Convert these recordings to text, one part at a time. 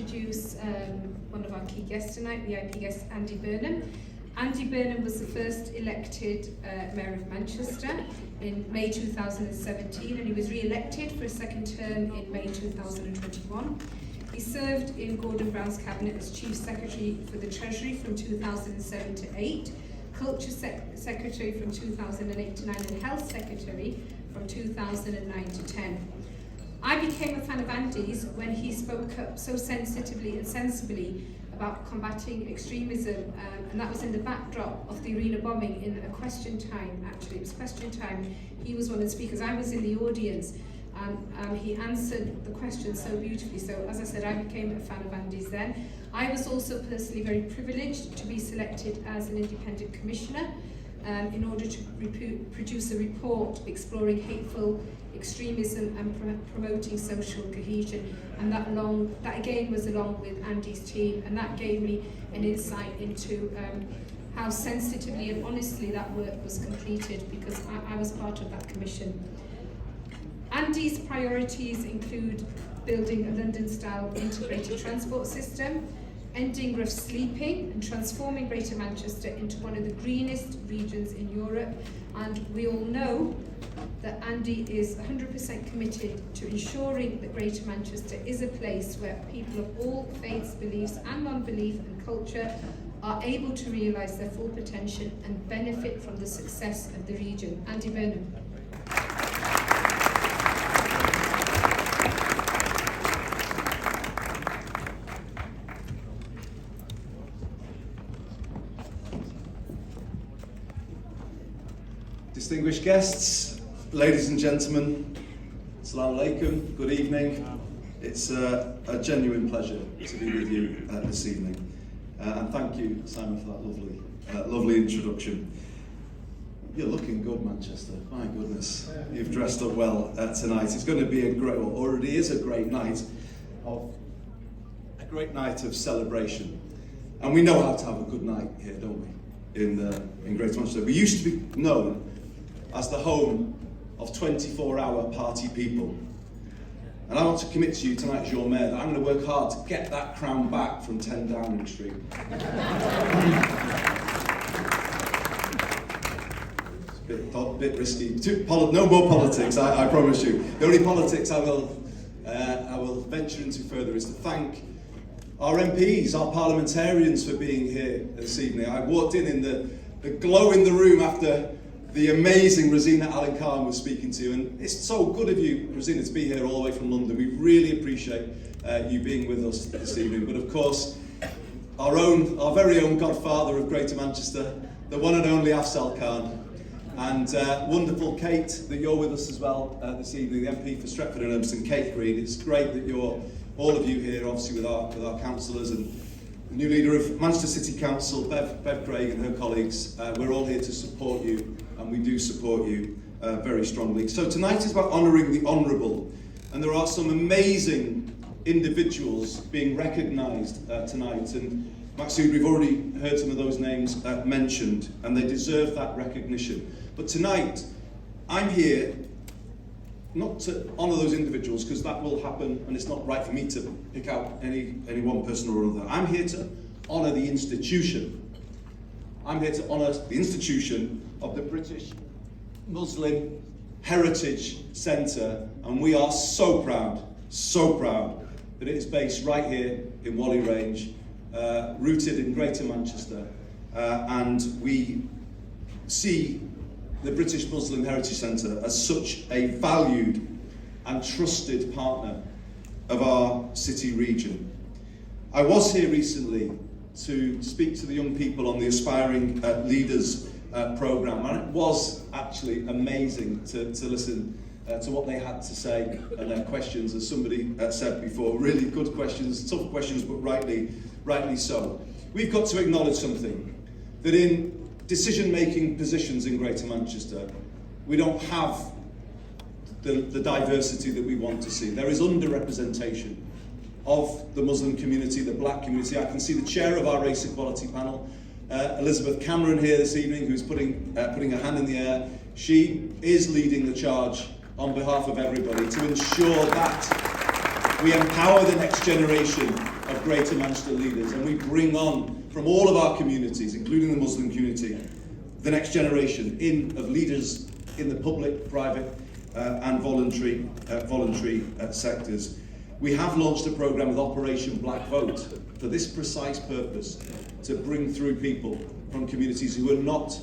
Introduce one of our key guests tonight, VIP guest Andy Burnham. Andy Burnham was the first elected Mayor of Manchester in May 2017, and he was re-elected for a second term in May 2021. He served in Gordon Brown's cabinet as Chief Secretary for the Treasury from 2007 to 8, Culture Secretary from 2008 to 9, and Health Secretary from 2009 to 10. I became a fan of Andy's when he spoke up so sensitively and sensibly about combating extremism, and that was in the backdrop of the arena bombing in a question time. Actually, it was question time. He was one of the speakers. I was in the audience, and he answered the question so beautifully. So, as I said, I became a fan of Andy's then. I was also personally very privileged to be selected as an independent commissioner in order to produce a report exploring hateful extremism and promoting social cohesion, and that again was along with Andy's team, and that gave me an insight into how sensitively and honestly that work was completed, because I was part of that commission. Andy's priorities include building a London-style integrated transport system, ending rough sleeping and transforming Greater Manchester into one of the greenest regions in Europe. And we all know that Andy is 100% committed to ensuring that Greater Manchester is a place where people of all faiths, beliefs and non-belief and culture are able to realise their full potential and benefit from the success of the region. Andy Burnham. Distinguished guests, ladies and gentlemen, Assalamu alaikum, good evening. It's a genuine pleasure to be with you this evening. And thank you, Simon, for that lovely introduction. You're looking good, Manchester. My goodness, you've dressed up well tonight. It's going to be a great, or already is a great night of celebration. And we know how to have a good night here, don't we? In Greater Manchester. We used to be known as the home of 24-hour party people. And I want to commit to you tonight as your mayor that I'm going to work hard to get that crown back from 10 Downing Street. It's a bit risky. No more politics, I promise you. The only politics I will venture into further is to thank our MPs, our parliamentarians, for being here this evening. I walked in the glow in the room after the amazing Rosina Allen Khan was speaking to you, and it's so good of you, Rosina, to be here all the way from London. We really appreciate you being with us this evening. But of course, our very own godfather of Greater Manchester, the one and only Afzal Khan, and wonderful Kate, that you're with us as well this evening, the MP for Stretford and Urmston, Kate Green. It's great that you're all of you here, obviously with our councillors and the new leader of Manchester City Council, Bev Craig, and her colleagues. We're all here to support you, and we do support you very strongly. So tonight is about honouring the honourable, and there are some amazing individuals being recognised tonight, and Maksud, we've already heard some of those names mentioned, and they deserve that recognition. But tonight, I'm here not to honour those individuals, because that will happen, and it's not right for me to pick out any one person or another. I'm here to honour the institution. I'm here to honour the institution of the British Muslim Heritage Centre, and we are so proud that it is based right here in Whalley Range, rooted in Greater Manchester, and we see the British Muslim Heritage Centre as such a valued and trusted partner of our city region. I was here recently to speak to the young people on the Aspiring Leaders programme, and it was actually amazing to listen to what they had to say and their questions, as somebody said before. Really good questions, tough questions, but rightly so. We've got to acknowledge something, that in decision-making positions in Greater Manchester, we don't have the diversity that we want to see. There is underrepresentation of the Muslim community, the black community. I can see the chair of our race equality panel, Elizabeth Cameron, here this evening, who's putting her hand in the air. She is leading the charge on behalf of everybody to ensure that we empower the next generation of of Greater Manchester leaders, and we bring on from all of our communities, including the Muslim community, the next generation of leaders in the public, private and voluntary sectors. We have launched a programme with Operation Black Vote for this precise purpose, to bring through people from communities who are not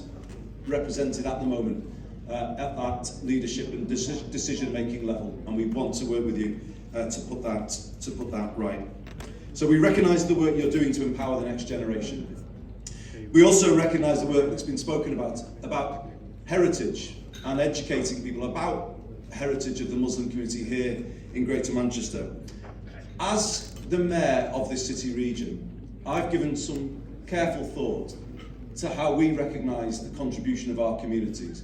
represented at the moment at that leadership and decision-making level, and we want to work with you to put that right. So we recognise the work you're doing to empower the next generation. We also recognise the work that's been spoken about heritage and educating people about heritage of the Muslim community here in Greater Manchester. As the Mayor of this city region, I've given some careful thought to how we recognise the contribution of our communities.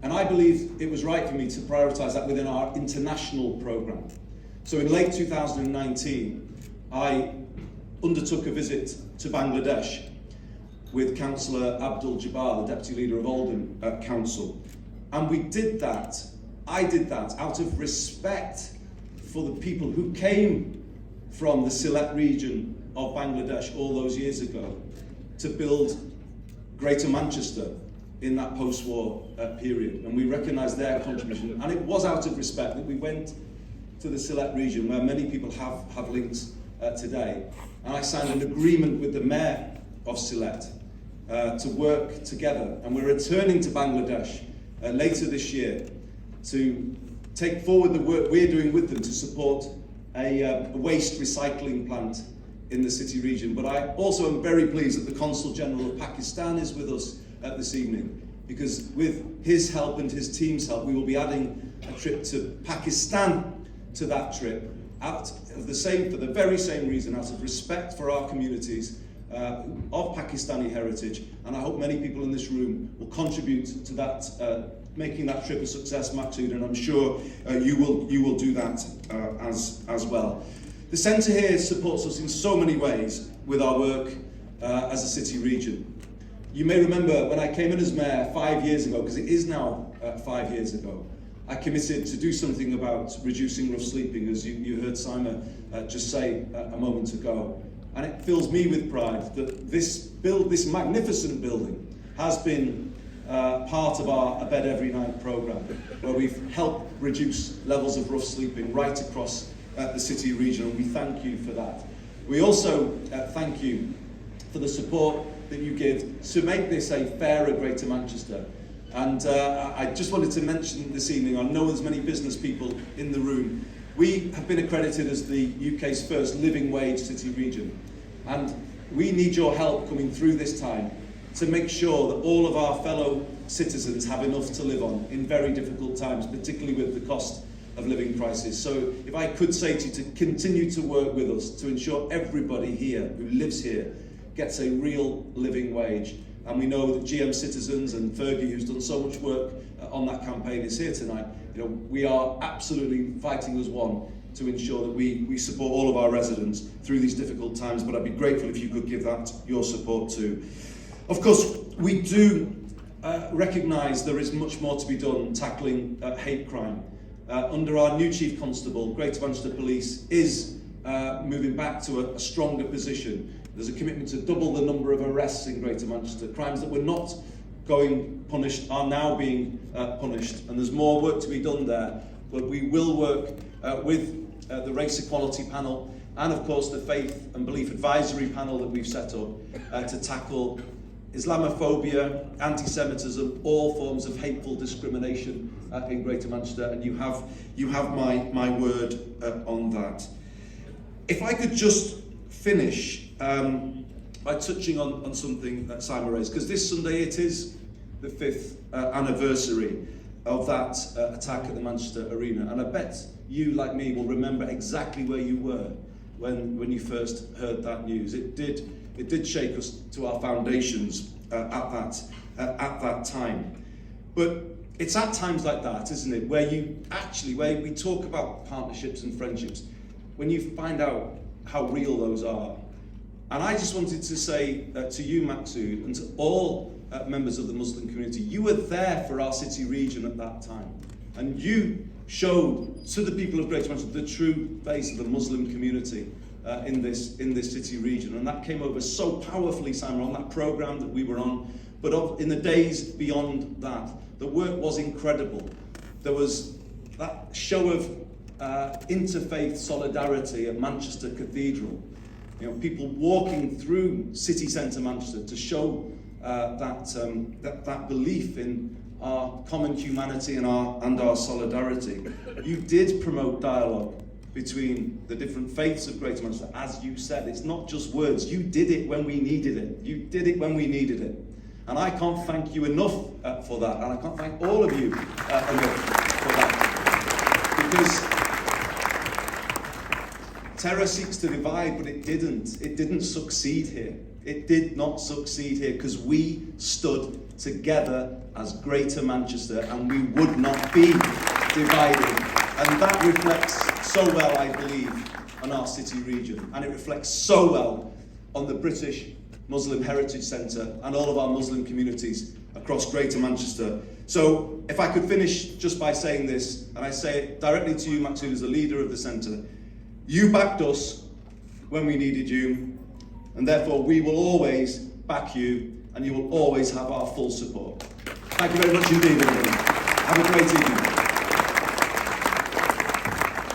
And I believe it was right for me to prioritise that within our international programme. So in late 2019, I undertook a visit to Bangladesh with Councillor Abdul Jabbar, the Deputy Leader of Oldham Council. And I did that out of respect for the people who came from the Sylhet region of Bangladesh all those years ago to build Greater Manchester in that post-war period. And we recognise their contribution. And it was out of respect that we went to the Sylhet region, where many people have links today. And I signed an agreement with the Mayor of Sylhet to work together. And we're returning to Bangladesh later this year to take forward the work we're doing with them to support a waste recycling plant in the city region. But I also am very pleased that the Consul General of Pakistan is with us this evening, because with his help and his team's help, we will be adding a trip to Pakistan to that trip, for the very same reason, out of respect for our communities of Pakistani heritage. And I hope many people in this room will contribute to that, making that trip a success, Maksud, and I'm sure you will do that as well. The centre here supports us in so many ways with our work as a city region. You may remember when I came in as Mayor 5 years ago, because it is now 5 years ago, I committed to do something about reducing rough sleeping, as you heard Simon just say a moment ago. And it fills me with pride that this magnificent building has been part of our A Bed Every Night programme, where we've helped reduce levels of rough sleeping right across the city region, and we thank you for that. We also thank you for the support that you give to make this a fairer Greater Manchester. And I just wanted to mention this evening, I know there's many business people in the room, we have been accredited as the UK's first living wage city region, and we need your help coming through this time to make sure that all of our fellow citizens have enough to live on in very difficult times, particularly with the cost of living crisis. So if I could say to you to continue to work with us to ensure everybody here who lives here gets a real living wage. And we know that GM Citizens and Fergie, who's done so much work on that campaign, is here tonight. We are absolutely fighting as one to ensure that we support all of our residents through these difficult times, but I'd be grateful if you could give that your support too. Of course, we do recognise there is much more to be done tackling hate crime. Under our new Chief Constable, Greater Manchester Police is moving back to a stronger position. There's a commitment to double the number of arrests in Greater Manchester. Crimes that were not going punished are now being punished, and there's more work to be done there. But we will work with the Race Equality Panel and, of course, the Faith and Belief Advisory Panel that we've set up to tackle Islamophobia, anti-Semitism, all forms of hateful discrimination in Greater Manchester, and you have my word on that. If I could just finish by touching on something that Simon raised, because this Sunday it is the 5th anniversary of that attack at the Manchester Arena, and I bet you, like me, will remember exactly where you were when you first heard that news. It did shake us to our foundations at that time. But it's at times like that, isn't it, where we talk about partnerships and friendships, when you find out how real those are. And I just wanted to say to you, Maksud, and to all members of the Muslim community, you were there for our city region at that time. And you showed to the people of Greater Manchester the true face of the Muslim community in this city region. And that came over so powerfully, Simon, on that programme that we were on. But in the days beyond that, the work was incredible. There was that show of interfaith solidarity at Manchester Cathedral. You know, people walking through city centre Manchester to show that belief in our common humanity and our solidarity. You did promote dialogue between the different faiths of Greater Manchester, as you said. It's not just words. You did it when we needed it. You did it when we needed it. And I can't thank you enough for that. And I can't thank all of you enough for that. Because terror seeks to divide, but it didn't. It didn't succeed here. It did not succeed here because we stood together as Greater Manchester and we would not be divided. And that reflects so well, I believe, on our city region. And it reflects so well on the British Muslim Heritage Centre and all of our Muslim communities across Greater Manchester. So if I could finish just by saying this, and I say it directly to you, Maxine, as the leader of the centre, you backed us when we needed you, and therefore we will always back you, and you will always have our full support. Thank you very much indeed, everyone. Have a great evening.